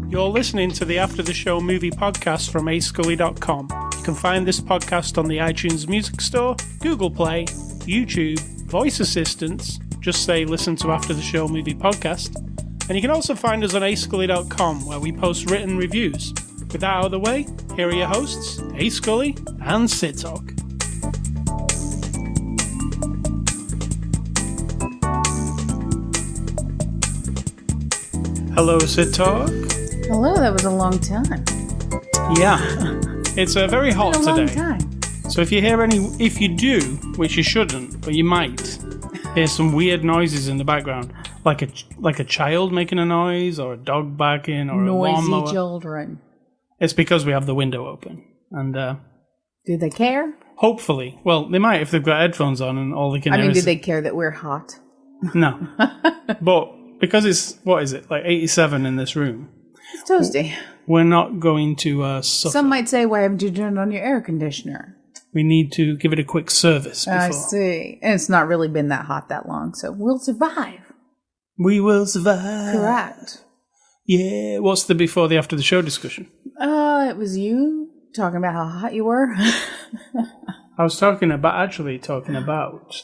You're listening to the After the Show movie podcast from ascully.com. You can find this podcast on the iTunes Music Store, Google Play, YouTube, voice assistants. Just say listen to After the Show movie podcast. And you can also find us on ascully.com where we post written reviews. With that out of the way, here are your hosts, A Scully and Sid Talk. Hello, Sid Talk. Hello, that was a long time. Yeah, it's very hot It's been a today. long time. So if you do, which you shouldn't, but you might, hear some weird noises in the background, like a child making a noise, or a dog barking, or a lawnmower. Noisy children. It's because we have the window open, and Do they care? hopefully, well, they might if they've got headphones on and all they can I hear mean, do is they care that we're hot? no. But because it's what is it like 87 in this room, It's toasty. we're not going to suffer. Some might say, why haven't you turned on your air conditioner? We need to give it a quick service before. I see. And it's not really been that hot that long, so we'll survive. We will survive. Correct. Yeah. What's the before the after the show discussion? It was you talking about how hot you were. I was talking about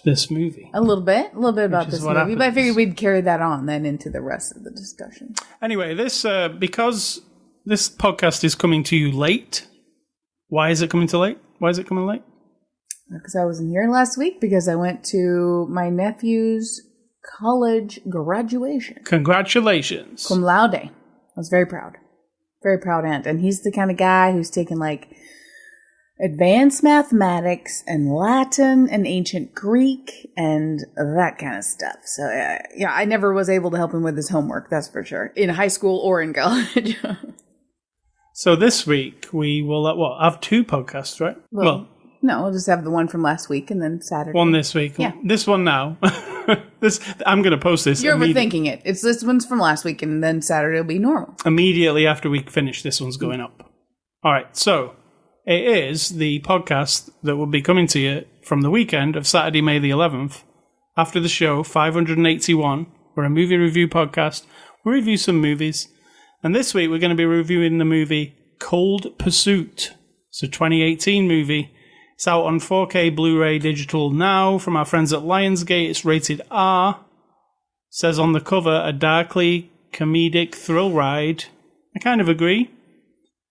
this movie. A little bit about Which is this what movie, but I happens. figured we'd carry that on then into the rest of the discussion. Anyway, this because this podcast is coming to you late. Why is it coming to late? Why is it coming late? Because I wasn't here last week because I went to my nephew's college graduation. Congratulations. Cum laude. I was very proud. Very proud aunt. And he's the kind of guy who's taken like advanced mathematics and Latin and ancient Greek and that kind of stuff. So yeah, I never was able to help him with his homework, that's for sure, in high school or in college. So this week we will have two podcasts, right? Well, no, we'll just have the one from last week and then Saturday. one this week. Yeah. This one now. I'm going to post this You're overthinking it. It's this one's from last week and then Saturday will be normal. immediately after we finish. This one's going up. All right, so it is the podcast that will be coming to you from the weekend of Saturday, May the 11th. After the show, 581. We're a movie review podcast. We review some movies. And this week we're going to be reviewing the movie Cold Pursuit. It's a 2018 movie. It's out on 4K Blu-ray digital now from our friends at Lionsgate. It's rated R. Says on the cover, a darkly comedic thrill ride. I kind of agree.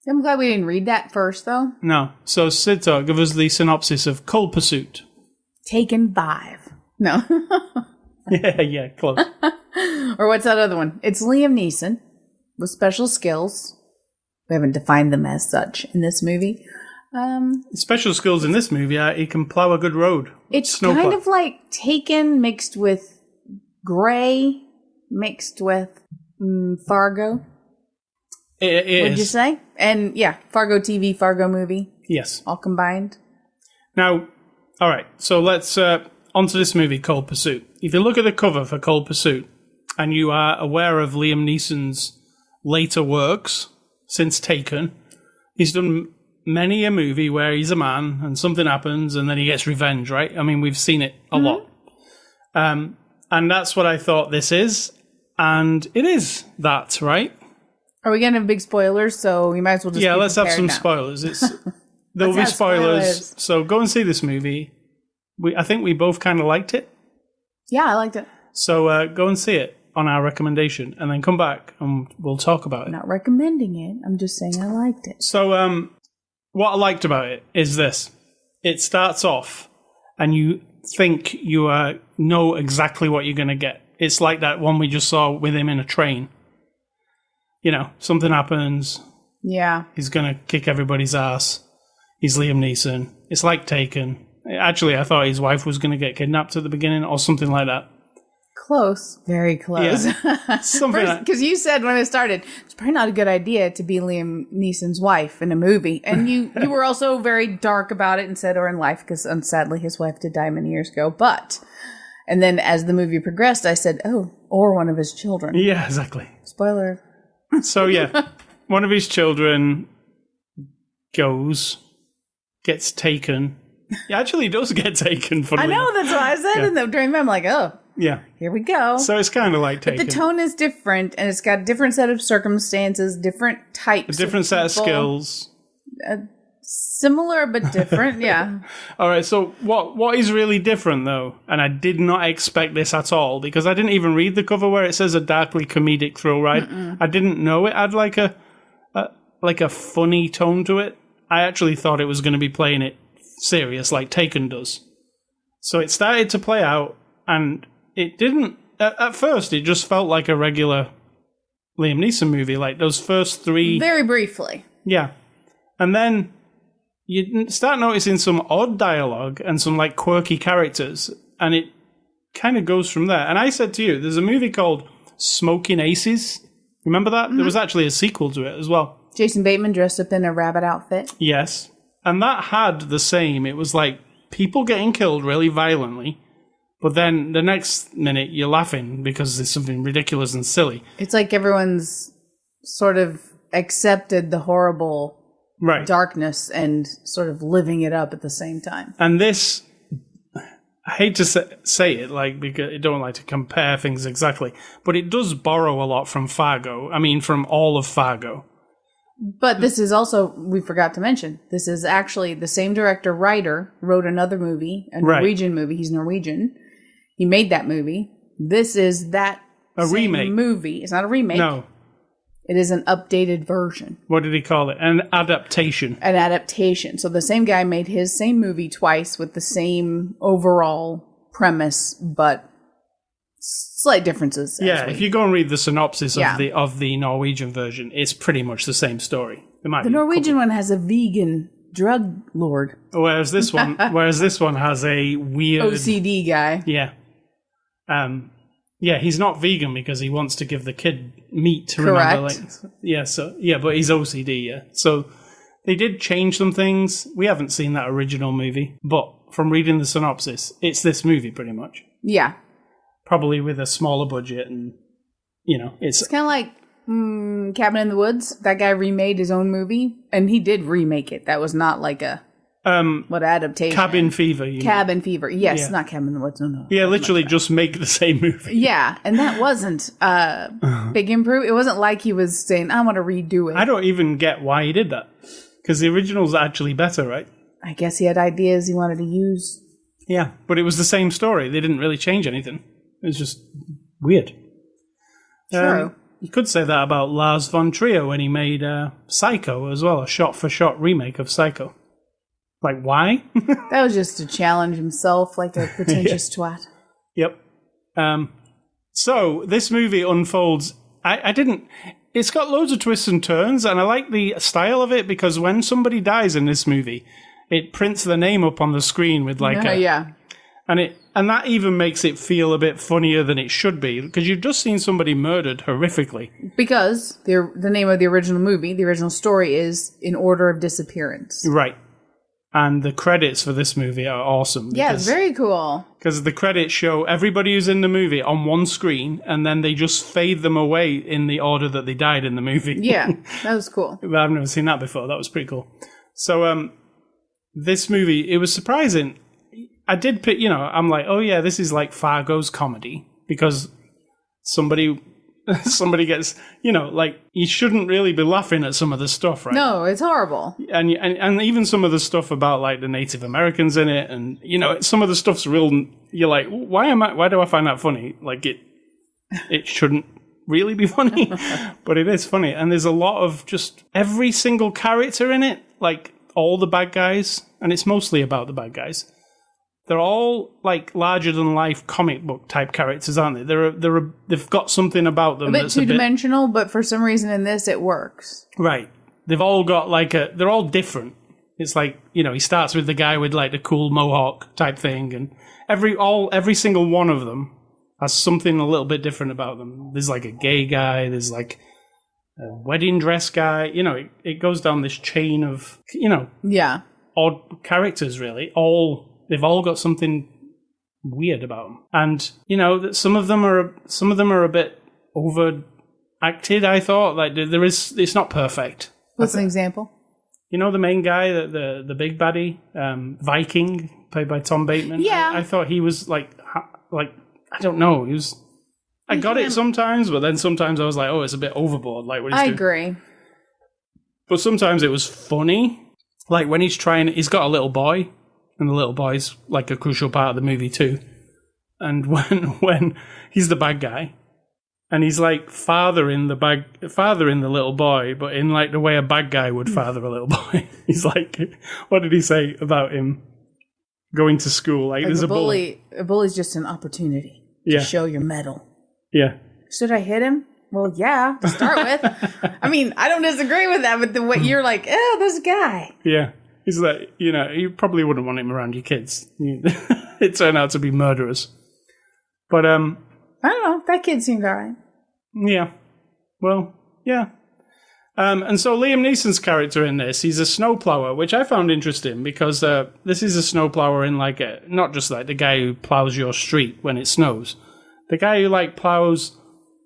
I'm glad we didn't read that first, though. No. So, Sid Talk, give us the synopsis of Cold Pursuit. Taken 5. No. Yeah, close. Or what's that other one? It's Liam Neeson with special skills. We haven't defined them as such in this movie. Special skills in this movie are he can plow a good road. It's kind of like Taken mixed with Grey, mixed with Fargo. It is. Would you say? And yeah, Fargo TV, Fargo movie, Yes. all combined. Now, all right, so let's onto this movie, Cold Pursuit. If you look at the cover for Cold Pursuit, and you are aware of Liam Neeson's later works since Taken, he's done many a movie where he's a man and something happens and then he gets revenge, right? I mean, we've seen it a lot. And that's what I thought this is. And it is that, right? Are we gonna have big spoilers? So we might as well just Let's have some now. spoilers. There'll be have spoilers. spoilers. So go and see this movie. I think we both kind of liked it. Yeah, I liked it. So go and see it on our recommendation and then come back and we'll talk about it. I'm not recommending it. I'm just saying I liked it. So what I liked about it is this. It starts off and you think you know exactly what you're going to get. It's like that one we just saw with him in a train. You know, something happens. Yeah. He's going to kick everybody's ass. He's Liam Neeson. It's like Taken. Actually, I thought his wife was going to get kidnapped at the beginning or something like that. Close. Very close. Yeah. Something like Because you said when it started, it's probably not a good idea to be Liam Neeson's wife in a movie. And you were also very dark about it and said, or in life, because sadly his wife did die many years ago. And then as the movie progressed, I said, oh, or one of his children. Yeah, exactly. Spoiler. So, yeah, one of his children gets taken. He actually does get taken, I funnily know, enough. that's what I said Yeah. in the dream. I'm like, oh, Yeah. here we go. So it's kind of like but taken. the tone is different, and it's got a different set of circumstances, different types. A different set of people. skills. Similar but different, yeah. All right, so what is really different, though, and I did not expect this at all, because I didn't even read the cover where it says a darkly comedic thrill ride. I didn't know it had like a funny tone to it. I actually thought it was going to be playing it serious like Taken does. So it started to play out, and it didn't... At first, it just felt like a regular Liam Neeson movie, like those first three... Very briefly. Yeah. And then you start noticing some odd dialogue and some like quirky characters, and it kind of goes from there. And I said to you, there's a movie called Smoking Aces. Remember that? There was actually a sequel to it as well. Jason Bateman dressed up in a rabbit outfit. Yes. And that had the same. It was like people getting killed really violently, but then the next minute you're laughing because there's something ridiculous and silly. It's like everyone's sort of accepted the horrible Right. darkness and sort of living it up at the same time. And this, I hate to say it, like, because I don't like to compare things exactly, but it does borrow a lot from Fargo. I mean, from all of Fargo. But this is also, we forgot to mention, this is actually the same director-writer wrote another movie, a Right. Norwegian movie. He's Norwegian. He made that movie. This is that A same remake. movie. It's not a remake. No. It is an updated version. What did he call it? An adaptation. An adaptation. So the same guy made his same movie twice with the same overall premise, but slight differences. Yeah, actually. if you go and read the synopsis Yeah. of the Norwegian version, it's pretty much the same story. There might The be a Norwegian one has a vegan drug lord. couple- whereas this one has a weird OCD guy. Yeah. Yeah, he's not vegan because he wants to give the kid meat. Correct. Remember, but he's OCD, yeah. So they did change some things. We haven't seen that original movie, but from reading the synopsis, it's this movie pretty much. Yeah. Probably with a smaller budget and, it's... It's kind of like Cabin in the Woods. That guy remade his own movie, and he did remake it. That was not like a, adaptation? Cabin Fever. Cabin Fever. Yes, Yeah. not Cabin in the Woods. No. Yeah, literally just make the same movie. Yeah, and that wasn't big improve. It wasn't like he was saying, I want to redo it. I don't even get why he did that. Because the original's actually better, right? I guess he had ideas he wanted to use. Yeah, but it was the same story. They didn't really change anything. It was just weird. True. You could say that about Lars von Trier when he made Psycho as well, a shot-for-shot remake of Psycho. Like, why? That was just to challenge himself like a pretentious twat. Yep. So, this movie unfolds... I didn't... It's got loads of twists and turns, and I like the style of it because when somebody dies in this movie, it prints their name up on the screen with like Yeah. And that even makes it feel a bit funnier than it should be, because you've just seen somebody murdered horrifically. Because the name of the original movie, the original story is In Order of Disappearance. Right. And the credits for this movie are awesome. Yeah, it's very cool. Because the credits show everybody who's in the movie on one screen, and then they just fade them away in the order that they died in the movie. Yeah, that was cool. I've never seen that before. That was pretty cool. So, this movie, it was surprising. I did pick, I'm like, oh yeah, this is like Fargo's comedy, because somebody gets, like, you shouldn't really be laughing at some of the stuff, right? No, it's horrible. And even some of the stuff about like the Native Americans in it, and some of the stuff's real. You're like, why do I find that funny? Like it shouldn't really be funny, but it is funny. And there's a lot of just every single character in it, like all the bad guys, and it's mostly about the bad guys. They're all like larger than life comic book type characters, aren't they? They've got something about them A bit that's two-dimensional, but for some reason in this it works. Right. They've all got they're all different. It's like, he starts with the guy with like the cool mohawk type thing, and every single one of them has something a little bit different about them. There's like a gay guy, there's like a wedding dress guy, it goes down this chain of, Yeah. odd characters really. They've all got something weird about them. And, that some of them are a bit overacted, I thought. Like it's not perfect. What's an example? You know the main guy, the big baddie, Viking, played by Tom Bateman? Yeah. I thought he was like, I don't know. He was... I got it sometimes, but then sometimes I was like, oh, it's a bit overboard, like what he's doing. I agree. But sometimes it was funny. Like when he's got a little boy, and the little boy's like a crucial part of the movie too. And when he's the bad guy, and he's like fathering the little boy, but in like the way a bad guy would father a little boy. He's like, what did he say about him going to school? Like there's a bully. A bully's just an opportunity to show your mettle. Yeah. Should I hit him? Well, yeah, to start with. I mean, I don't disagree with that, but the way you're like, oh, this guy. Yeah. He's like, you probably wouldn't want him around your kids. It turned out to be murderers. But, I don't know. That kid seemed all right. Yeah. Well, yeah. And so Liam Neeson's character in this, he's a snowplower, which I found interesting because this is a snowplower in like not just like the guy who plows your street when it snows. The guy who like plows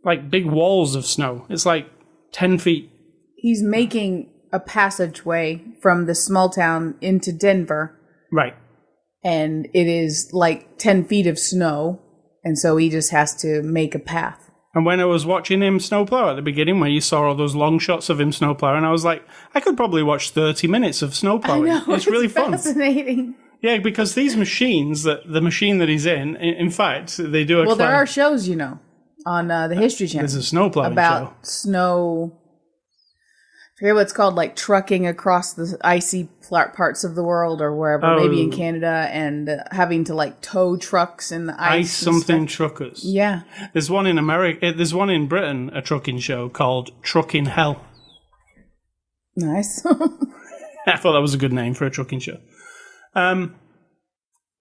like big walls of snow. It's like 10 feet. He's making a passageway from the small town into Denver. Right. And it is like 10 feet of snow. And so he just has to make a path. And when I was watching him snowplow at the beginning, when you saw all those long shots of him snowplowing, I was like, I could probably watch 30 minutes of snowplowing. I know, it's really fun. Fascinating. Yeah, because these machines, the machine that he's in fact, they do a Well, there are shows, on the History Channel. There's a snowplowing about show. Snow. I forget what it's called, like trucking across the icy parts of the world or wherever, maybe in Canada, and having to like tow trucks in the ice. Something truckers. Yeah. There's one in America. There's one in Britain, a trucking show called Trucking Hell. Nice. I thought that was a good name for a trucking show.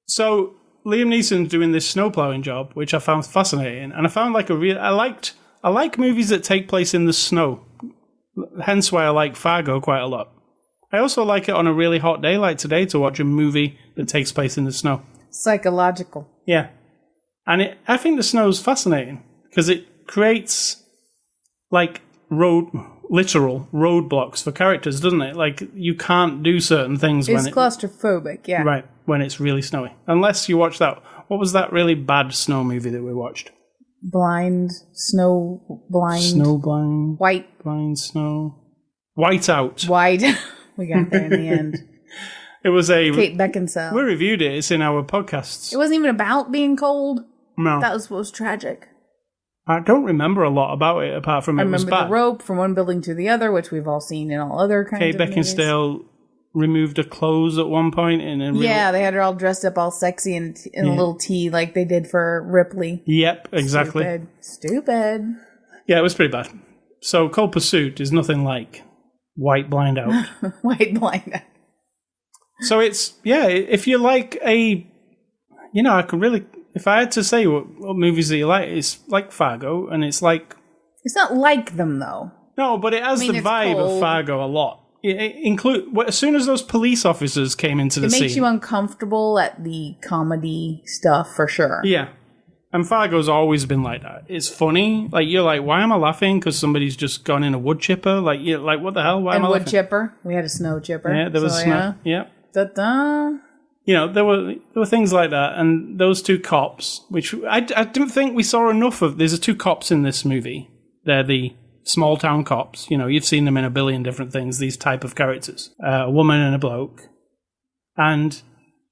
So Liam Neeson's doing this snowplowing job, which I found fascinating, and I found like I like movies that take place in the snow. Hence why I like Fargo quite a lot. I also like it on a really hot day like today to watch a movie that takes place in the snow. Psychological. Yeah. And I think the snow's fascinating because it creates like literal roadblocks for characters, doesn't it? Like you can't do certain things it's claustrophobic, yeah. Right, when it's really snowy. Unless you watch that. What was that really bad snow movie that we watched? Snow blind. White. Blind snow. Whiteout. White. We got there in the end. It was a... Kate Beckinsale. We reviewed it. It's in our podcasts. It wasn't even about being cold. No. That was what was tragic. I don't remember a lot about it apart from it was bad. I remember the rope from one building to the other, which we've all seen in all other kinds of movies. Kate Beckinsale removed her clothes at one point. Yeah, they had her all dressed up all sexy in a little tee like they did for Ripley. Yep, exactly. Stupid. Yeah, it was pretty bad. So Cold Pursuit is nothing like White Blind Out. White Blind Out. So it's, if you like I could really... If I had to say what movies that you like, it's like Fargo, and it's like... It's not like them, though. No, but it has the vibe of Fargo a lot. As soon as those police officers came into the scene... It makes you uncomfortable at the comedy stuff, for sure. Yeah. And Fargo's always been like that. It's funny. Like, you're like, why am I laughing? Because somebody's just gone in a wood chipper? Like, you're like, what the hell? Why am I laughing? Wood chipper. We had a snow chipper. Yeah, there was snow. Yeah. Da-da. There were things like that, and those two cops, which I didn't think we saw enough of. There's two cops in this movie. They're the small town cops. You've seen them in a billion different things, these type of characters. A woman and a bloke. And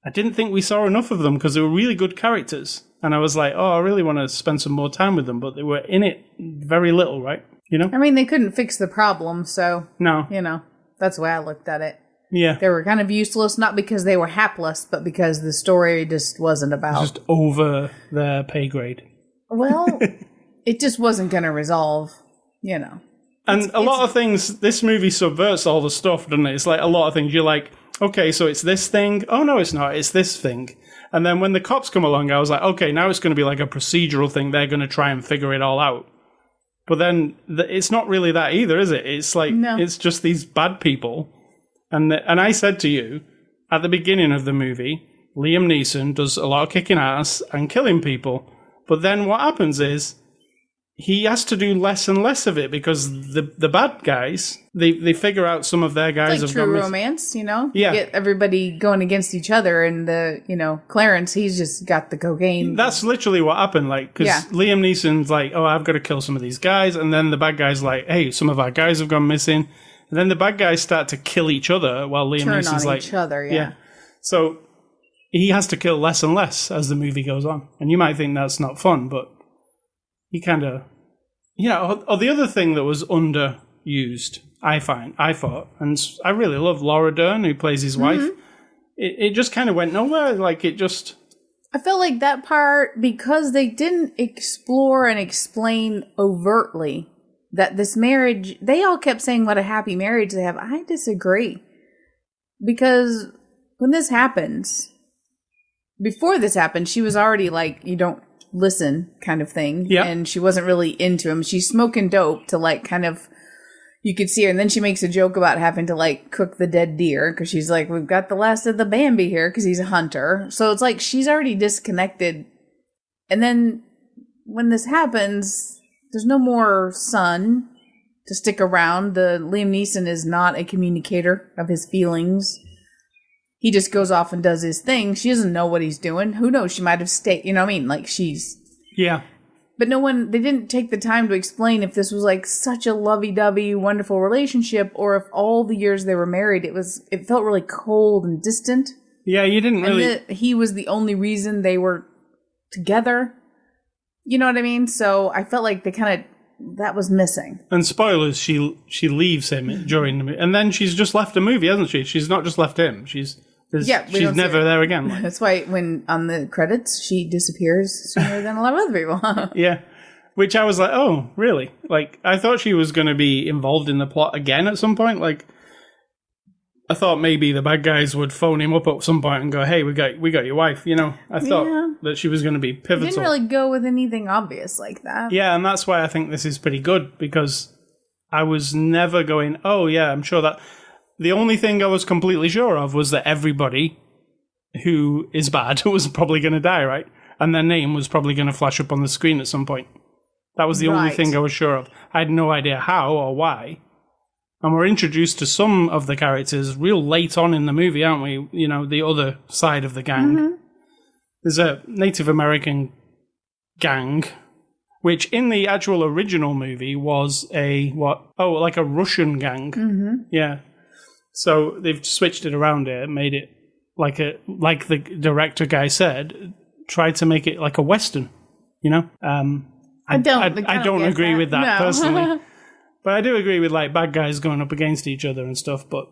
I didn't think we saw enough of them because they were really good characters. And I was like, oh, I really want to spend some more time with them, but they were in it very little, right? I mean, they couldn't fix the problem, so... No. That's the way I looked at it. Yeah. They were kind of useless, not because they were hapless, but because the story just wasn't about... Just over their pay grade. Well, it just wasn't going to resolve, And a lot of things, this movie subverts all the stuff, doesn't it? It's like a lot of things, you're like, okay, so it's this thing. Oh, no, it's not. It's this thing. And then when the cops come along, I was like, okay, now it's going to be like a procedural thing. They're going to try and figure it all out. But then it's not really that either, is it? It's like, It's just these bad people. And I said to you, at the beginning of the movie, Liam Neeson does a lot of kicking ass and killing people. But then what happens is, he has to do less and less of it because the bad guys, they figure out some of their guys Like have true gone romance, you know? Yeah. You get everybody going against each other, and Clarence, he's just got the cocaine. That's literally what happened, like, because Yeah. Liam Neeson's like, oh, I've got to kill some of these guys, and then the bad guy's like, hey, some of our guys have gone missing, and then the bad guys start to kill each other while Liam Turn Neeson's on like, each other, yeah. So he has to kill less and less as the movie goes on, and you might think that's not fun, but he kind of, or the other thing that was underused, I thought, and I really love Laura Dern, who plays his wife. It just kind of went nowhere. Like, it just... I felt like that part, because they didn't explore and explain overtly that this marriage, they all kept saying what a happy marriage they have. I disagree. Because when this happens, before this happened, she was already like, you don't listen kind of thing. Yeah. And she wasn't really into him. She's smoking dope to like kind of, you could see her. And then she makes a joke about having to like cook the dead deer because she's like, we've got the last of the Bambi here because he's a hunter. So it's like she's already disconnected. And then when this happens, there's no more son to stick around. The Liam Neeson is not a communicator of his feelings. He just goes off and does his thing. She doesn't know what he's doing. Who knows? She might have stayed. You know what I mean? Like she's... Yeah. But they didn't take the time to explain if this was like such a lovey-dovey, wonderful relationship, or if all the years they were married, it felt really cold and distant. Yeah, you didn't really... And that he was the only reason they were together. You know what I mean? So I felt like that was missing. And spoilers, she leaves him during the movie. And then she's just left the movie, hasn't she? She's not just left him. She's never there again. Like. That's why when on the credits, she disappears sooner than a lot of other people. Yeah. Which I was like, oh, really? Like, I thought she was going to be involved in the plot again at some point. Like, I thought maybe the bad guys would phone him up at some point and go, hey, we got your wife, you know? I thought that she was going to be pivotal. It didn't really go with anything obvious like that. Yeah, and that's why I think this is pretty good, because I was never going, oh, yeah, I'm sure that... The only thing I was completely sure of was that everybody who is bad was probably going to die, right? And their name was probably going to flash up on the screen at some point. That was the only thing I was sure of. I had no idea how or why. And we're introduced to some of the characters real late on in the movie, aren't we? You know, the other side of the gang. Mm-hmm. There's a Native American gang, which in the actual original movie was like a Russian gang. Mm-hmm. Yeah. So they've switched it around here, made it like the director guy said, tried to make it like a Western, you know? I don't agree with that personally. But I do agree with like bad guys going up against each other and stuff. But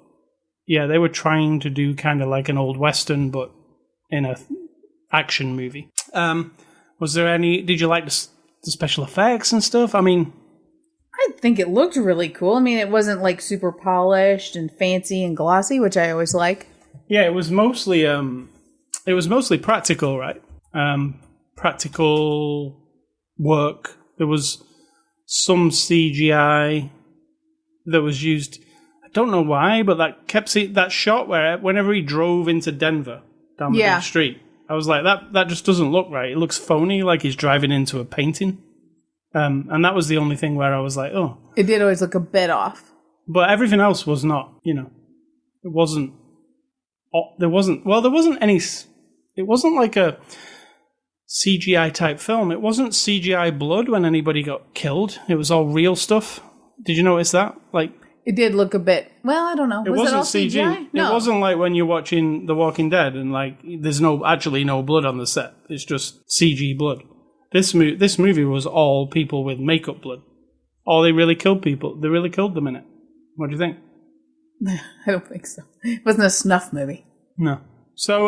yeah, they were trying to do kind of like an old Western, but in a action movie. Did you like the special effects and stuff? I mean... I think it looked really cool. I mean, it wasn't like super polished and fancy and glossy, which I always like. Yeah, it was mostly practical, right? Practical work. There was some CGI that was used. I don't know why, but that shot where whenever he drove into Denver down the big street, I was like, that just doesn't look right. It looks phony, like he's driving into a painting. And that was the only thing where I was like, oh. It did always look a bit off. But everything else was not, you know. It wasn't any... It wasn't like a CGI type film. It wasn't CGI blood when anybody got killed. It was all real stuff. Did you notice that? Like... It did look a bit... Well, I don't know. Was it all CGI? No. It wasn't like when you're watching The Walking Dead and like there's actually no blood on the set. It's just CG blood. This movie was all people with makeup blood. Oh, they really killed people. They really killed them in it. What do you think? I don't think so. It wasn't a snuff movie. No. So,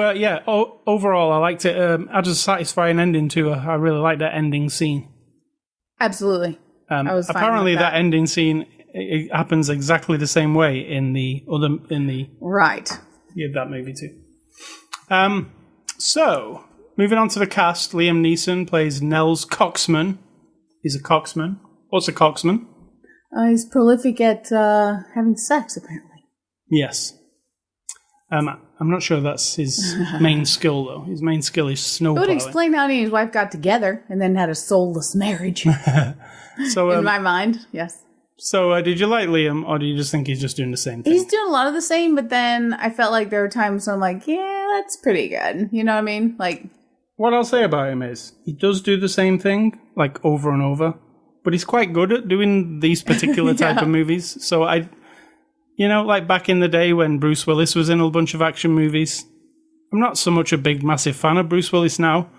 overall, I liked it. Had a satisfying ending to it. I really liked that ending scene. Absolutely. I was fine apparently, with that ending scene it happens exactly the same way in the right. Yeah, that movie too. So... Moving on to the cast, Liam Neeson plays Nels Coxman. He's a coxman. What's a coxman? He's prolific at having sex, apparently. Yes. I'm not sure that's his main skill, though. His main skill is It would snowplowing. explain how he and his wife got together and then had a soulless marriage. So, In my mind, yes. so did you like Liam, or do you just think he's just doing the same thing? He's doing a lot of the same, but then I felt like there were times when I'm like, yeah, that's pretty good. You know what I mean? Like, What I'll say about him is, he does do the same thing, like, over and over. But he's quite good at doing these particular type of movies. So like back in the day when Bruce Willis was in a bunch of action movies, I'm not so much a big, massive fan of Bruce Willis now,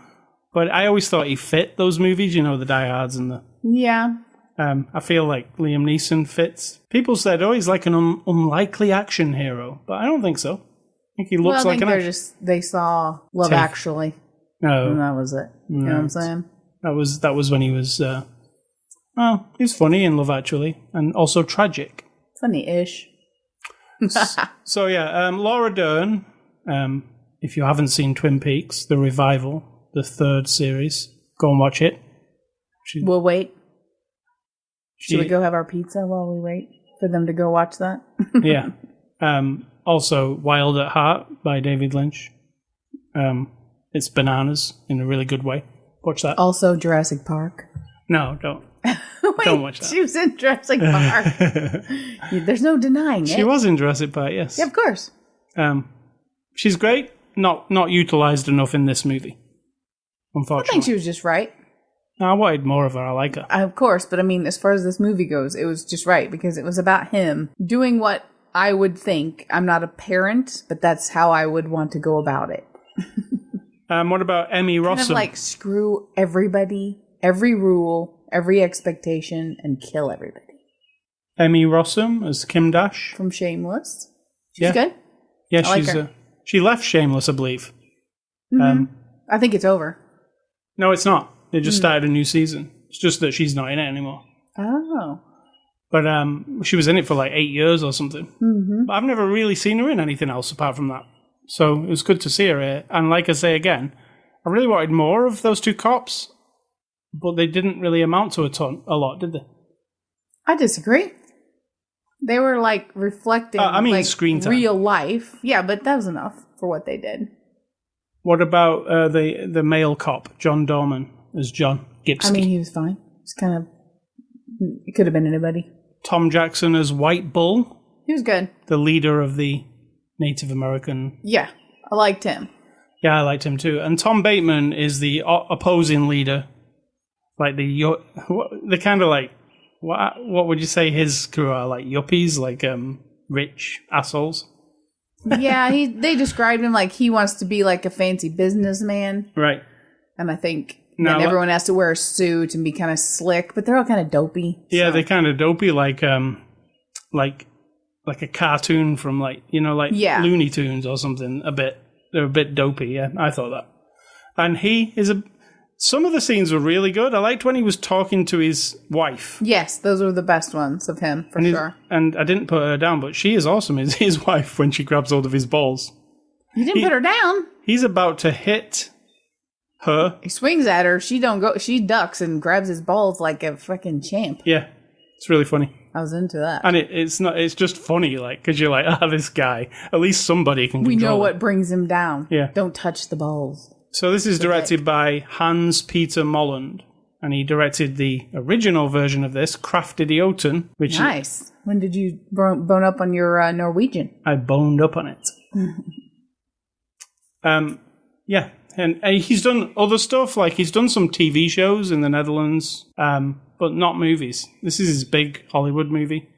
but I always thought he fit those movies, the Die Hards and the... yeah. I feel like Liam Neeson fits. People said, he's like an unlikely action hero, but I don't think so. I think he looks like an action... they saw Love Actually, No, and that was it. You know what I'm saying? that was when he was... he's funny in Love Actually, and also tragic. Funny-ish. So Laura Dern, if you haven't seen Twin Peaks, the revival, the third series, go and watch it. We'll wait. Should we go have our pizza while we wait for them to go watch that? Yeah. Also, Wild at Heart by David Lynch. It's bananas in a really good way. Watch that. Also Jurassic Park. No, don't. Wait, Don't watch that. She was in Jurassic Park. There's no denying it. She was in Jurassic Park, yes. Yeah, of course. She's great. Not utilized enough in this movie, I unfortunately. think she was just right. I wanted more of her. I like her. Of course, but I mean, as far as this movie goes, it was just right because it was about him doing what I would think. I'm not a parent, but that's how I would want to go about it. What about Emmy Rossum? Kind of like screw everybody, every rule, every expectation, and kill everybody. Emmy Rossum as Kim Dash. From Shameless. She's good. Yeah, I like her. She left Shameless, I believe. I think it's over. No, it's not. They just started a new season. It's just that she's not in it anymore. Oh. But she was in it for like 8 years or something. Mm-hmm. But I've never really seen her in anything else apart from that. So it was good to see her here. And like I say again, I really wanted more of those two cops, but they didn't really amount to a lot, did they? I disagree. They were like reflecting screen time. real life. Yeah, but that was enough for what they did. What about the male cop, John Dorman, as John Gipsy? I mean, he was fine. It's kind of... It could have been anybody. Tom Jackson as White Bull, He was good. the leader of the Native American... Yeah, I liked him. Yeah, I liked him too. And Tom Bateman is the opposing leader. Like the kind of like... What would you say his crew are? Like yuppies? Like rich assholes? Yeah, they described him like he wants to be like a fancy businessman. Right. And I think then everyone has to wear a suit and be kind of slick, but they're all kind of dopey. Yeah, so. they're kind of dopey, like a cartoon from Looney Tunes or something. They're a bit dopey. Yeah, I thought that. And he is some of the scenes were really good. I liked when he was talking to his wife. Yes, those were the best ones of him, for sure. And I didn't put her down, but she is awesome, is his wife, when she grabs hold of his balls. You didn't put her down. He's about to hit her. He swings at her. She don't go. She ducks and grabs his balls like a fucking champ. Yeah, it's really funny. I was into that. And it's not. It's just funny, like, because you're like, this guy. At least somebody can. We know control what him. brings him down. Yeah. Don't touch the balls. So this is directed by Hans-Peter Molland, and he directed the original version of this, Kraft Idioten, which nice. When did you bone up on your Norwegian? I boned up on it. Yeah, and he's done other stuff, like he's done some TV shows in the Netherlands, but not movies. This is his big Hollywood movie.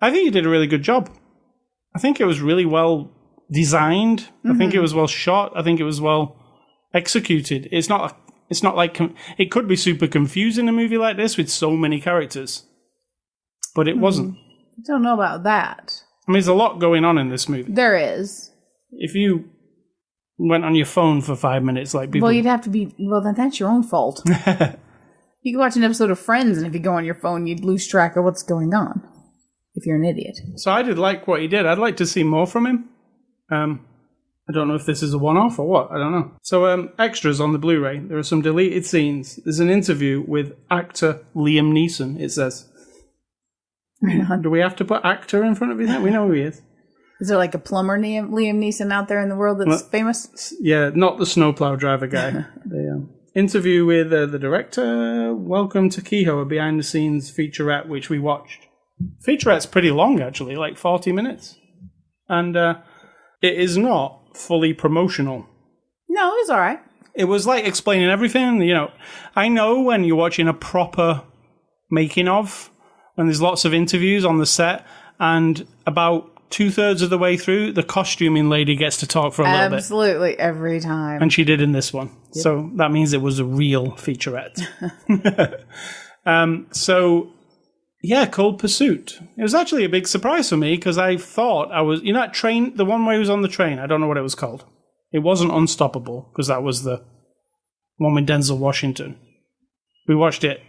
I think he did a really good job. I think it was really well designed. I think it was well shot. I think it was well executed. It's not like it could be super confusing, a movie like this with so many characters, but it wasn't. I don't know about that. I mean, there's a lot going on in this movie. There is. If you went on your phone for 5 minutes, like people, well, you'd have to be. Well, then that's your own fault. You could watch an episode of Friends, and if you go on your phone, you'd lose track of what's going on. If you're an idiot. So I did like what he did. I'd like to see more from him. I don't know if this is a one-off or what. I don't know. So extras on the Blu-ray. There are some deleted scenes. There's an interview with actor Liam Neeson, it says. Do we have to put actor in front of his name? We know who he is. Is there like a plumber Liam Neeson out there in the world that's famous? Yeah, not the snowplow driver guy. The interview with the director. Welcome to Kehoe, a behind-the-scenes featurette, which we watched. Featurette's pretty long, actually, like 40 minutes. And it is not fully promotional. No, it's all right. It was like explaining everything. You know, I know when you're watching a proper making of, when there's lots of interviews on the set, and about 2/3 of the way through, the costuming lady gets to talk for a little bit. Absolutely, every time. And she did in this one. Yep. So that means it was a real featurette. Yeah, Cold Pursuit. It was actually a big surprise for me because I thought I was, you know, that train, the one where he was on the train, I don't know what it was called. It wasn't Unstoppable because that was the one with Denzel Washington. We watched it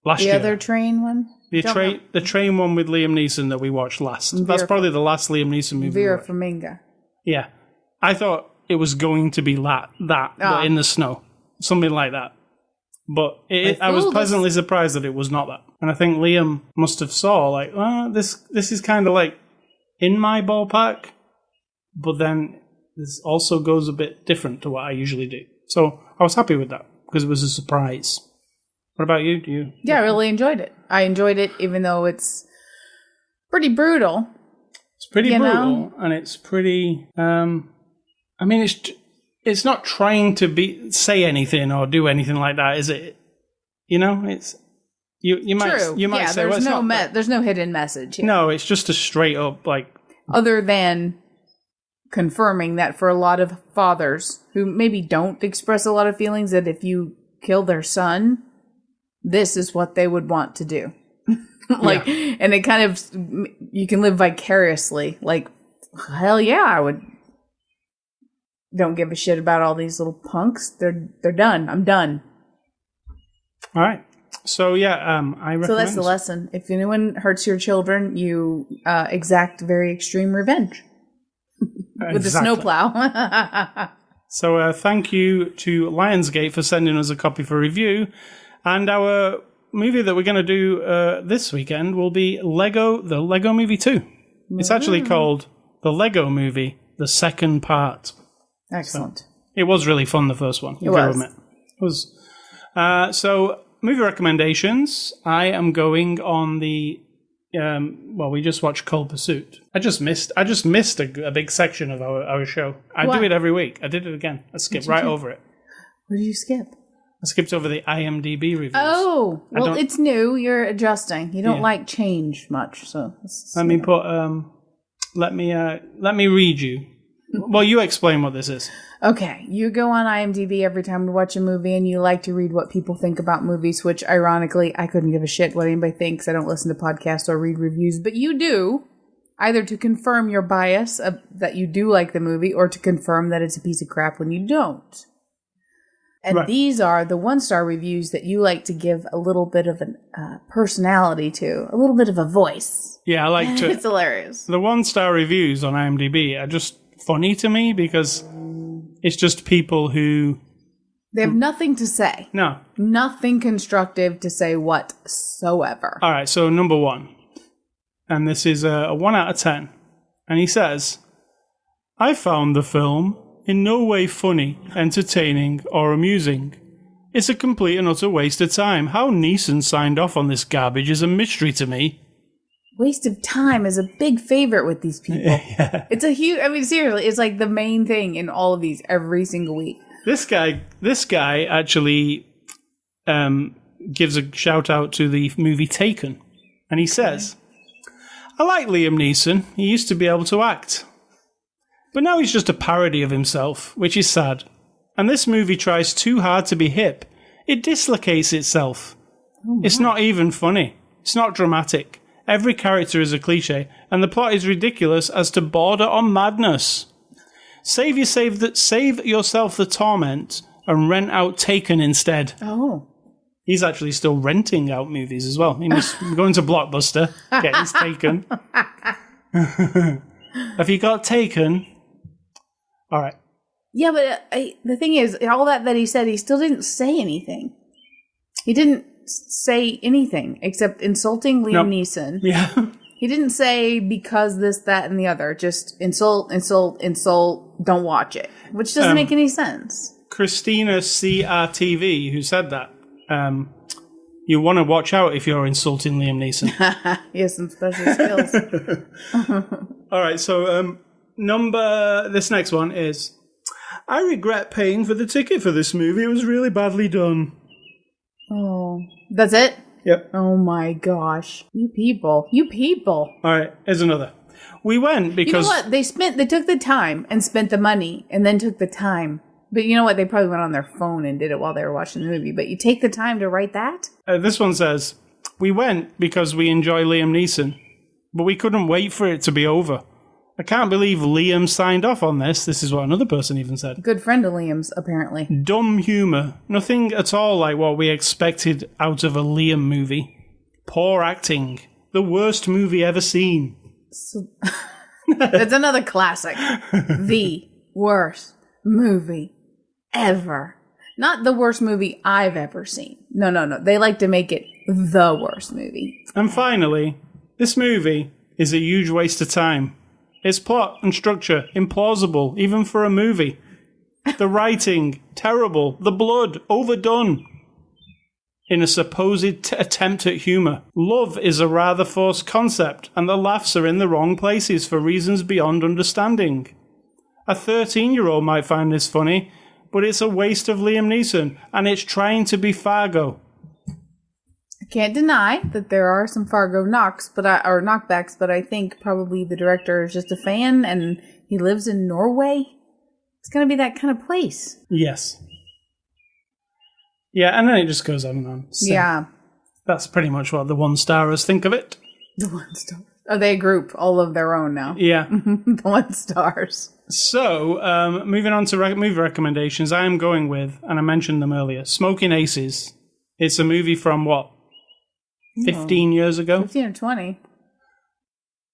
last year. The other train one? The train one with Liam Neeson that we watched last. That's probably the last Liam Neeson movie. Vera Farmiga. Yeah. I thought it was going to be but in the snow. Something like that. But I was pleasantly surprised that it was not that. And I think Liam must have saw, like, this is kind of like in my ballpark, but then this also goes a bit different to what I usually do. So I was happy with that because it was a surprise. What about you? Yeah, I really enjoyed it. I enjoyed it even though it's pretty brutal. It's pretty brutal, and it's pretty... I mean, it's not trying to say anything or do anything like that, is it? You know, it's... You might say... There's no hidden message here. No, it's just a straight up, like... Other than confirming that for a lot of fathers who maybe don't express a lot of feelings, that if you kill their son... this is what they would want to do. And it kind of, you can live vicariously. Like, hell yeah, I would. Don't give a shit about all these little punks. They're done. I'm done. All right. So yeah, I recommend. So that's the lesson. If anyone hurts your children, you exact very extreme revenge with the snowplow. So thank you to Lionsgate for sending us a copy for review. And our movie that we're going to do this weekend will be the Lego Movie 2. It's actually called The Lego Movie, the second part. Excellent. So it was really fun, the first one. It was. It was. So, movie recommendations. I am going on the... we just watched Cold Pursuit. I just missed a big section of our show. I do it every week. I did it again. I skipped right over it. What did you skip? I skipped over the IMDb reviews. Oh, well, it's new. You're adjusting. You don't like change much, so let me put. Let me read you. Well, you explain what this is. Okay, you go on IMDb every time we watch a movie, and you like to read what people think about movies. Which, ironically, I couldn't give a shit what anybody thinks. I don't listen to podcasts or read reviews, but you do, either to confirm your bias that you do like the movie, or to confirm that it's a piece of crap when you don't. And these are the 1-star reviews that you like to give a little bit of a personality to, a little bit of a voice. Yeah, I like to. It's hilarious. The 1-star reviews on IMDb are just funny to me because it's just people who... They have nothing to say. No. Nothing constructive to say whatsoever. All right, so number 1. And this is a 1 out of 10. And he says, I found the film... in no way funny, entertaining, or amusing. It's a complete and utter waste of time. How Neeson signed off on this garbage is a mystery to me. Waste of time is a big favorite with these people. Yeah. It's a huge... I mean, seriously, it's like the main thing in all of these every single week. This guy actually gives a shout out to the movie Taken. And he says, I like Liam Neeson. He used to be able to act. But now he's just a parody of himself, which is sad. And this movie tries too hard to be hip. It dislocates itself. It's not even funny. It's not dramatic. Every character is a cliche, and the plot is ridiculous as to border on madness. Save yourself the torment and rent out Taken instead. Oh. He's actually still renting out movies as well. He must go into Blockbuster, get his Taken. Have you got Taken? All right. Yeah, but the thing is, all that he said, he still didn't say anything. He didn't say anything except insulting Liam Neeson. Yeah. He didn't say because this, that, and the other. Just insult, insult, insult, don't watch it. Which doesn't make any sense. Christina CRTV, who said that, you want to watch out if you're insulting Liam Neeson. He has some special skills. All right, so this next one is, I regret paying for the ticket for this movie. It was really badly done. Oh, that's it? Yep. Oh my gosh. You people. All right, here's another. We went because... You know what? They took the time and spent the money and then took the time. But you know what? They probably went on their phone and did it while they were watching the movie. But you take the time to write that? This one says, we went because we enjoy Liam Neeson, but we couldn't wait for it to be over. I can't believe Liam signed off on this. This is what another person even said. Good friend of Liam's, apparently. Dumb humour. Nothing at all like what we expected out of a Liam movie. Poor acting. The worst movie ever seen. That's another classic. The worst movie ever. Not the worst movie I've ever seen. No. They like to make it the worst movie. And finally, this movie is a huge waste of time. Its plot and structure, implausible, even for a movie. The writing, terrible. The blood, overdone. In a supposed attempt at humour. Love is a rather forced concept, and the laughs are in the wrong places for reasons beyond understanding. A 13-year-old might find this funny, but it's a waste of Liam Neeson, and it's trying to be Fargo. I can't deny that there are some Fargo knockbacks, but I think probably the director is just a fan and he lives in Norway. It's going to be that kind of place. Yes. Yeah, and then it just goes on and on. So yeah. That's pretty much what the one-starers think of it. The one-star. Oh, they group all of their own now. Yeah. The one-stars. So, moving on to movie recommendations, I am going with, and I mentioned them earlier, Smoking Aces. It's a movie from, 15 years ago? 15 or 20.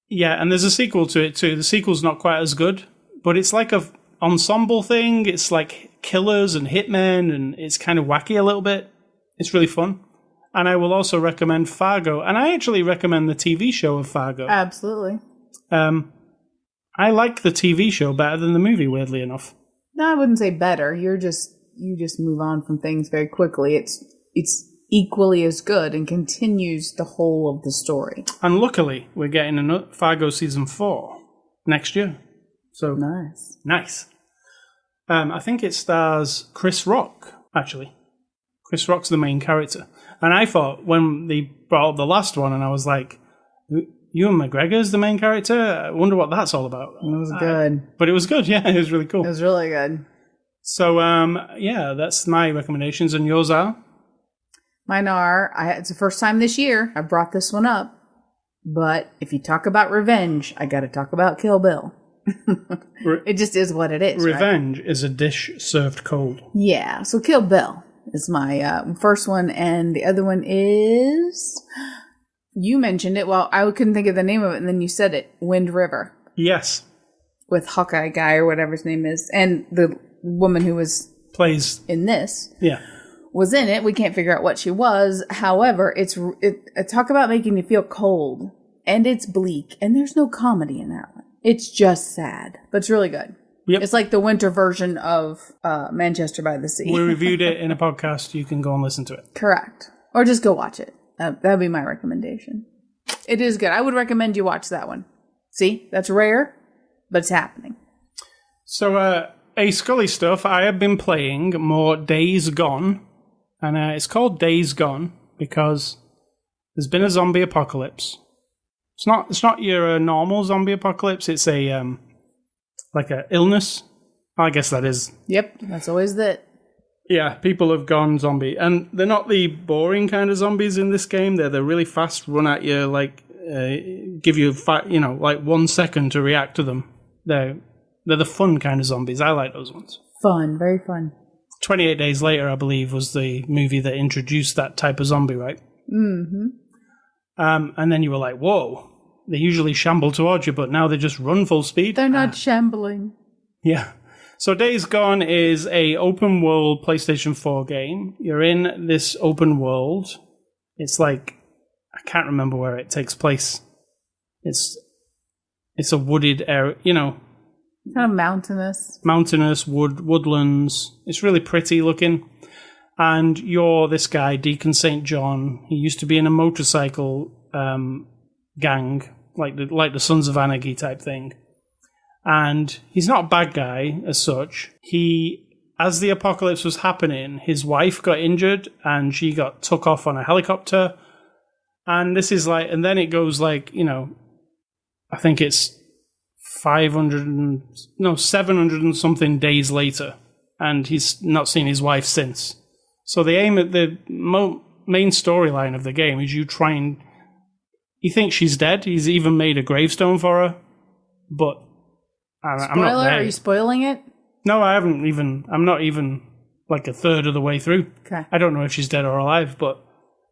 Yeah, and there's a sequel to it too. The sequel's not quite as good, but it's like a ensemble thing. It's like killers and hitmen, and it's kind of wacky a little bit. It's really fun. And I will also recommend Fargo, and I actually recommend the TV show of Fargo. Absolutely. I like the TV show better than the movie, weirdly enough. No, I wouldn't say better. You just move on from things very quickly. It's equally as good and continues the whole of the story. And luckily, we're getting a Fargo season 4 next year. So nice. I think it stars Chris Rock, actually. Chris Rock's the main character. And I thought when they brought up the last one, and I was like, Ewan McGregor's the main character? I wonder what that's all about. It was good. But it was good, yeah. It was really cool. It was really good. So, yeah, that's my recommendations. And yours are? Mine are, it's the first time this year I brought this one up, but if you talk about revenge, I got to talk about Kill Bill. It just is what it is. Revenge is a dish served cold. Yeah, so Kill Bill is my first one, and the other one is, you mentioned it, well, I couldn't think of the name of it, and then you said it, Wind River. Yes. With Hawkeye guy or whatever his name is, and the woman who plays in this. Yeah. Was in it. We can't figure out what she was. However, talk about making you feel cold, and it's bleak, and there's no comedy in that one. It's just sad, but it's really good. Yep. It's like the winter version of Manchester by the Sea. We reviewed it in a podcast. You can go and listen to it. Correct. Or just go watch it. That'd be my recommendation. It is good. I would recommend you watch that one. See? That's rare, but it's happening. So, Scully stuff, I have been playing more Days Gone. And it's called Days Gone because there's been a zombie apocalypse. It's not your normal zombie apocalypse. It's a like a illness. I guess that is. Yep, that's always that. Yeah, people have gone zombie, and they're not the boring kind of zombies in this game. They're the really fast, run at you, like give you like 1 second to react to them. They're the fun kind of zombies. I like those ones. Fun, very fun. 28 Days Later, I believe, was the movie that introduced that type of zombie, right? Mm-hmm. And then you were like, whoa, they usually shamble towards you, but now they just run full speed. They're not shambling. Yeah. So Days Gone is a open world PlayStation 4 game. You're in this open world. It's like, I can't remember where it takes place. It's a wooded area, Kind of mountainous. Mountainous, woodlands. It's really pretty looking. And you're this guy, Deacon St. John. He used to be in a motorcycle gang, like the Sons of Anarchy type thing. And he's not a bad guy as such. As the apocalypse was happening, his wife got injured and she got took off on a helicopter. And this is and then it goes I think it's 700 and something days later. And he's not seen his wife since. So the aim at the main storyline of the game is you think she's dead. He's even made a gravestone for her. But I'm not there. Are you spoiling it? No, I haven't even. I'm not even a third of the way through. Okay. I don't know if she's dead or alive, but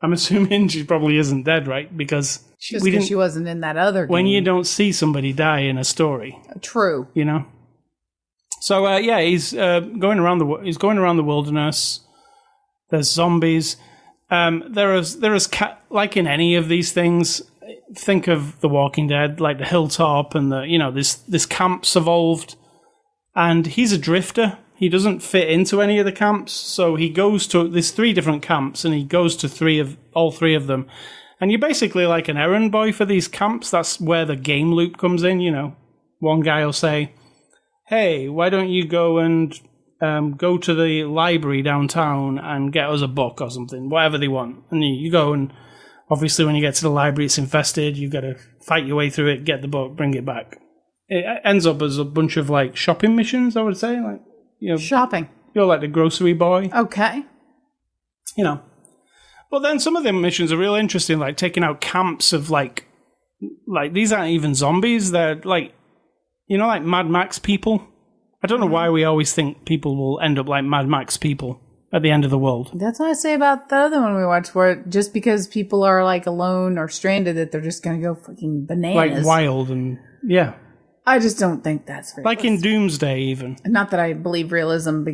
I'm assuming she probably isn't dead, right? Because she wasn't in that other game. When you don't see somebody die in a story. True. So he's going around the wilderness. There's zombies. There is like in any of these things. Think of The Walking Dead, like the hilltop, and this camp's evolved. And he's a drifter. He doesn't fit into any of the camps, so he goes to... There's 3 different camps, and he goes to all three of them. And you're basically like an errand boy for these camps. That's where the game loop comes in, One guy will say, hey, why don't you go and go to the library downtown and get us a book or something, whatever they want. And you go, and obviously when you get to the library, it's infested. You've got to fight your way through it, get the book, bring it back. It ends up as a bunch of shopping missions, I would say. Shopping. You're like the grocery boy. Okay. But then some of the missions are real interesting, like taking out camps of these aren't even zombies. They're like Mad Max people. I don't know why we always think people will end up like Mad Max people at the end of the world. That's what I say about the other one we watched, where just because people are alone or stranded that they're just going to go fucking bananas. Wild and, yeah. I just don't think that's realistic. In Doomsday, even. Not that I believe realism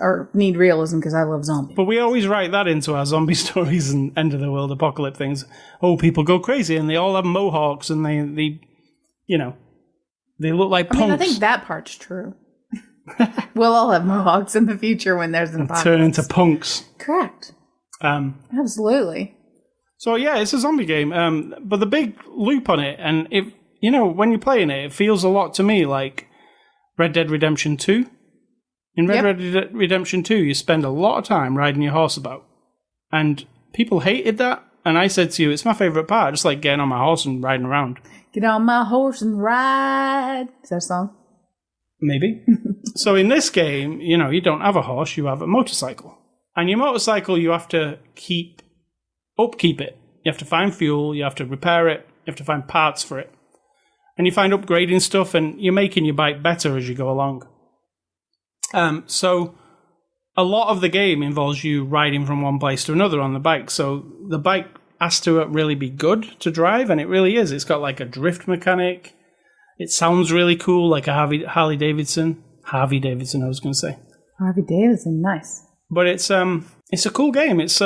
or need realism because I love zombies. But we always write that into our zombie stories and end of the world apocalypse things. Oh, people go crazy and they all have mohawks and they look like punks. I think that part's true. We'll all have mohawks in the future when there's an apocalypse. Turn into punks. Correct. Absolutely. So yeah, it's a zombie game. But the big loop on it, and when you're playing it, it feels a lot to me like Red Dead Redemption 2. In Red Dead Redemption 2, you spend a lot of time riding your horse about. And people hated that. And I said to you, it's my favourite part. I just like getting on my horse and riding around. Get on my horse and ride. Is that a song? Maybe. So in this game, you don't have a horse, you have a motorcycle. And your motorcycle, you have to upkeep it. You have to find fuel, you have to repair it, you have to find parts for it. And you find upgrading stuff, and you're making your bike better as you go along. So a lot of the game involves you riding from one place to another on the bike. So the bike has to really be good to drive, and it really is. It's got a drift mechanic. It sounds really cool, like a Harley Davidson. Harvey Davidson, I was going to say. Harvey Davidson, nice. But it's a cool game. It's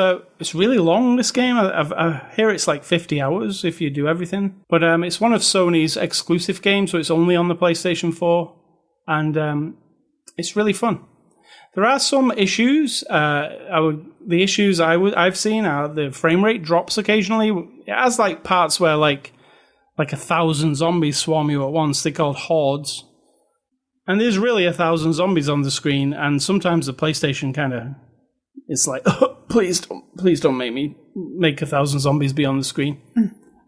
really long, this game. I hear it's 50 hours if you do everything. But it's one of Sony's exclusive games, so it's only on the PlayStation 4. And it's really fun. There are some issues. The issues I've seen are the frame rate drops occasionally. It has parts where 1,000 zombies swarm you at once. They're called hordes. And there's really 1,000 zombies on the screen, and sometimes the PlayStation it's oh, please don't make 1,000 zombies be on the screen.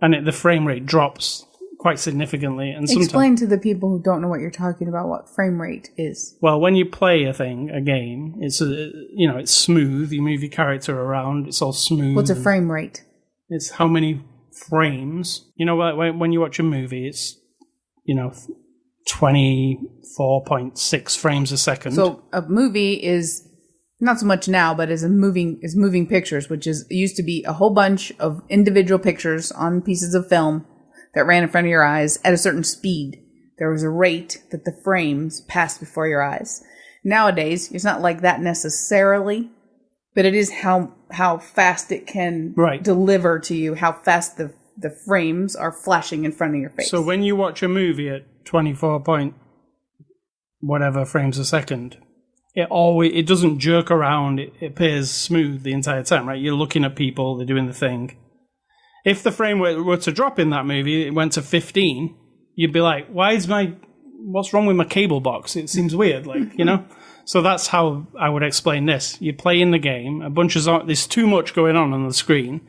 And the frame rate drops quite significantly. And explain to the people who don't know what you're talking about what frame rate is. Well, when you play a game, it's it's smooth. You move your character around. It's all smooth. What's a frame rate? It's how many frames. When you watch a movie, it's 24.6 frames a second. So a movie is not so much now, but is moving pictures, which used to be a whole bunch of individual pictures on pieces of film that ran in front of your eyes at a certain speed. There was a rate that the frames passed before your eyes. Nowadays, it's not like that necessarily, but it is how fast it can deliver to you, how fast the the frames are flashing in front of your face. So when you watch a movie at 24 point whatever frames a second, it doesn't jerk around. It appears smooth the entire time, right? You're looking at people, they're doing the thing. If the frame were to drop in that movie, it went to 15, you'd be like, what's wrong with my cable box? It seems weird, like, you know? So that's how I would explain this. You play in the game, there's too much going on the screen,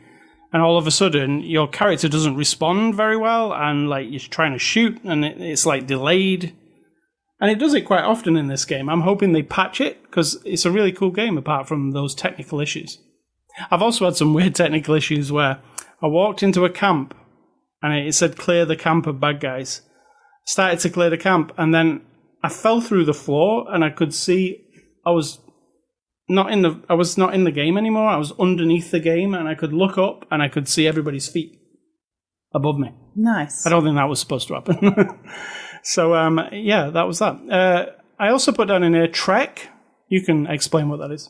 and all of a sudden, your character doesn't respond very well, and like you're trying to shoot, and it's like delayed. And it does it quite often in this game. I'm hoping they patch it, because it's a really cool game apart from those technical issues. I've also had some weird technical issues where I walked into a camp, and it said clear the camp of bad guys. Started to clear the camp, and then I fell through the floor, and I could see I was not in the game anymore. I was underneath the game, and I could look up, and I could see everybody's feet above me. Nice. I don't think that was supposed to happen. So, yeah, that was that. I also put down in here Trek. You can explain what that is.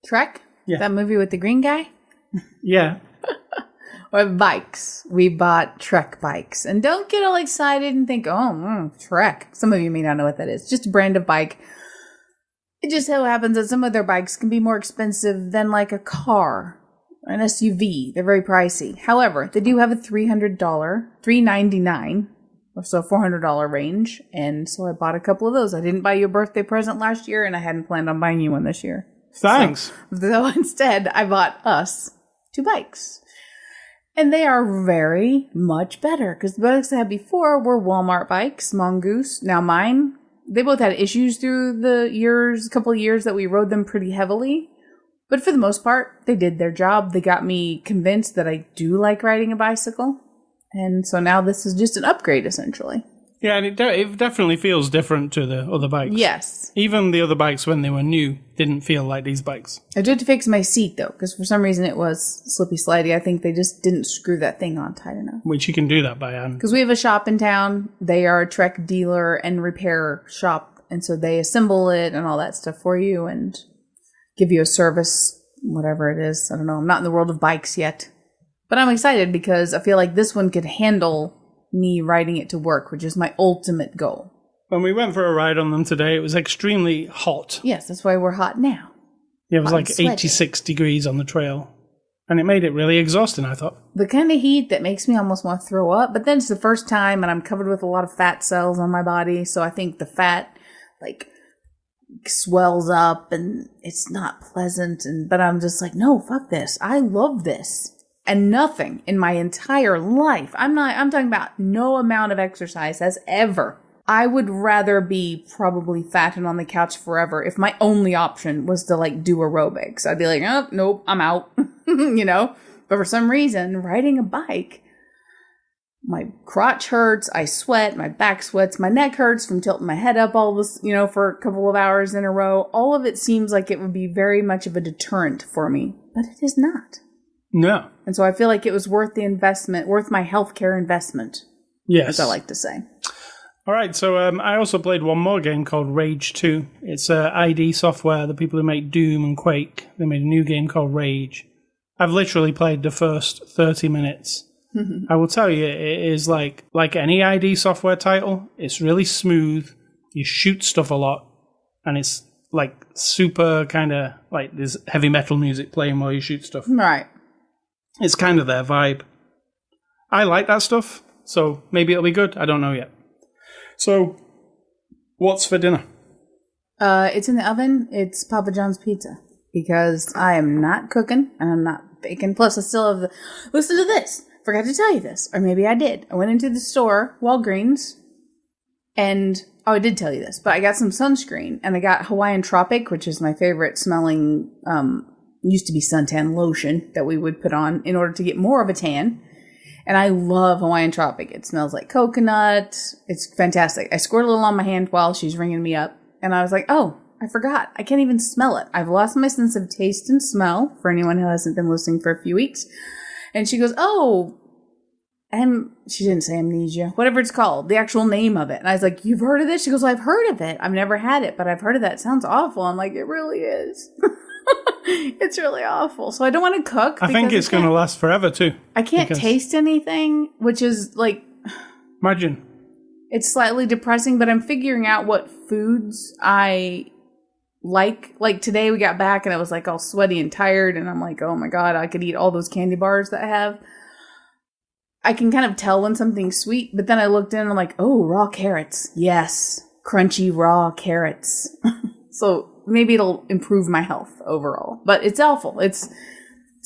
Trek? Yeah. That movie with the green guy? Yeah. Or bikes. We bought Trek bikes. And don't get all excited and think, Trek. Some of you may not know what that is. Just a brand of bike. It just so happens that some of their bikes can be more expensive than like a car, an SUV. They're very pricey. However, they do have a $399 or so $400 range. And so I bought a couple of those. I didn't buy you a birthday present last year, and I hadn't planned on buying you one this year. Thanks. So instead, I bought us 2 bikes. And they are very much better, because the bikes I had before were Walmart bikes, Mongoose. Now mine, they both had issues through the couple of years that we rode them pretty heavily. But for the most part, they did their job. They got me convinced that I do like riding a bicycle. And so now this is just an upgrade, essentially. Yeah, and it definitely feels different to the other bikes. Yes. Even the other bikes, when they were new, didn't feel like these bikes. I did fix my seat, though, because for some reason it was slippy slidey. I think they just didn't screw that thing on tight enough. Which you can do that by hand. Because we have a shop in town. They are a Trek dealer and repair shop. And so they assemble it and all that stuff for you and give you a service, whatever it is. I don't know. I'm not in the world of bikes yet. But I'm excited because I feel like this one could handle me riding it to work, which is my ultimate goal. When we went for a ride on them today, it was extremely hot. Yes, that's why we're hot now. Yeah, it was like 86 degrees on the trail. And it made it really exhausting, I thought. The kind of heat that makes me almost want to throw up. But then it's the first time, and I'm covered with a lot of fat cells on my body. So I think the fat, like, swells up, and it's not pleasant. But I'm just like, no, fuck this. I love this. And nothing in my entire life, I'm talking about no amount of exercise has ever. I would rather be probably fat and on the couch forever if my only option was to like do aerobics. I'd be like, oh, nope, I'm out, you know? But for some reason, riding a bike, my crotch hurts, I sweat, my back sweats, my neck hurts from tilting my head up all this, you know, for a couple of hours in a row. All of it seems like it would be very much of a deterrent for me, but it is not. No. And so I feel like it was worth the investment, worth my healthcare investment. Yes. As I like to say. All right, so I also played one more game called Rage 2. It's ID Software, the people who make Doom and Quake. They made a new game called Rage. I've literally played the first 30 minutes. I will tell you, it is like any ID Software title. It's really smooth. You shoot stuff a lot. And it's like super kind of like there's heavy metal music playing while you shoot stuff. Right. It's kind of their vibe. I like that stuff, so maybe it'll be good. I don't know yet. So, what's for dinner? It's in the oven. It's Papa John's pizza. Because I am not cooking, and I'm not baking. Plus, I still have the... Listen to this. Forgot to tell you this. Or maybe I did. I went into the store, Walgreens, and... Oh, I did tell you this. But I got some sunscreen, and I got Hawaiian Tropic, which is my favorite smelling... used to be suntan lotion that we would put on in order to get more of a tan. And I love Hawaiian Tropic. It smells like coconut. It's fantastic. I squirted a little on my hand while she's ringing me up. And I was like, oh, I forgot. I can't even smell it. I've lost my sense of taste and smell for anyone who hasn't been listening for a few weeks. And she goes, oh, and she didn't say amnesia, whatever it's called, the actual name of it. And I was like, you've heard of this? She goes, well, I've heard of it. I've never had it, but I've heard of that. It sounds awful. I'm like, it really is. It's really awful. So I don't want to cook. I think it's going to last forever too. I can't taste anything, which is like... Imagine. It's slightly depressing, but I'm figuring out what foods I like. Like today we got back and I was like all sweaty and tired and I'm like, oh my God, I could eat all those candy bars that I have. I can kind of tell when something's sweet, but then I looked in and I'm like, oh, raw carrots. Yes. Crunchy raw carrots. So maybe it'll improve my health overall, but it's awful. It's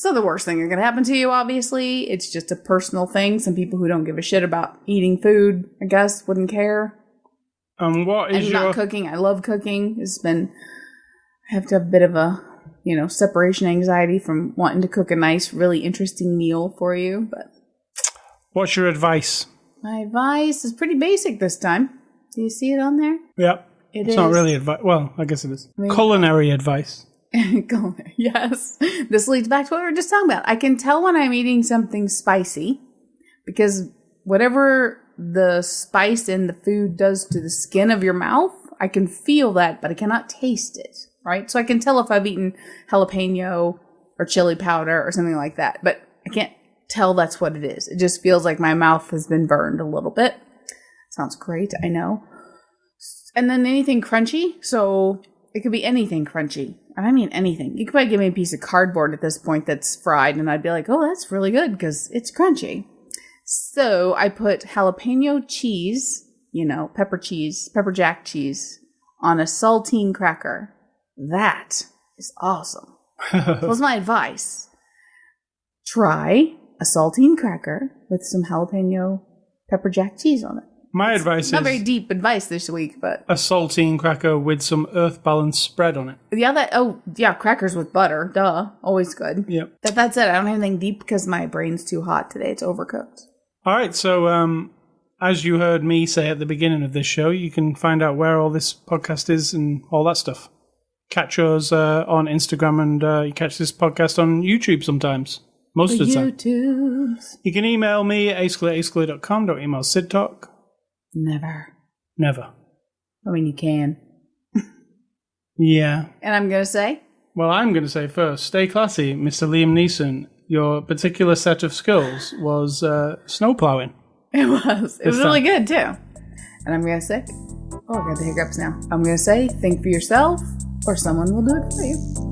not the worst thing that can happen to you, obviously. It's just a personal thing. Some people who don't give a shit about eating food, I guess, wouldn't care. What is not cooking. I love cooking. I have to have a bit of a, separation anxiety from wanting to cook a nice, really interesting meal for you. But what's your advice? My advice is pretty basic this time. Do you see it on there? Yep. It's not really advice. Well, I guess it is. Culinary advice. Yes. This leads back to what we were just talking about. I can tell when I'm eating something spicy because whatever the spice in the food does to the skin of your mouth, I can feel that, but I cannot taste it, right? So I can tell if I've eaten jalapeno or chili powder or something like that, but I can't tell that's what it is. It just feels like my mouth has been burned a little bit. Sounds great, I know. And then anything crunchy, so it could be anything crunchy. And I mean anything. You could probably give me a piece of cardboard at this point that's fried, and I'd be like, oh, that's really good because it's crunchy. So I put jalapeno cheese, pepper jack cheese, on a saltine cracker. That is awesome. That was my advice. Try a saltine cracker with some jalapeno pepper jack cheese on it. My advice is... Not very deep advice this week, but... A saltine cracker with some Earth Balance spread on it. Yeah, crackers with butter. Duh. Always good. Yep. That's it. I don't have anything deep because my brain's too hot today. It's overcooked. All right, so as you heard me say at the beginning of this show, you can find out where all this podcast is and all that stuff. Catch us on Instagram and you catch this podcast on YouTube sometimes. Most of the time. YouTubes. You can email me at ascally@ascally.com. Don't email Sid Talk. Never. I mean, you can. Yeah. And I'm going to say? Well, I'm going to say first, stay classy, Mr. Liam Neeson. Your particular set of skills was snow plowing. It was. It was really good, too. And I'm going to say, I got the hiccups now. I'm going to say, think for yourself, or someone will do it for you.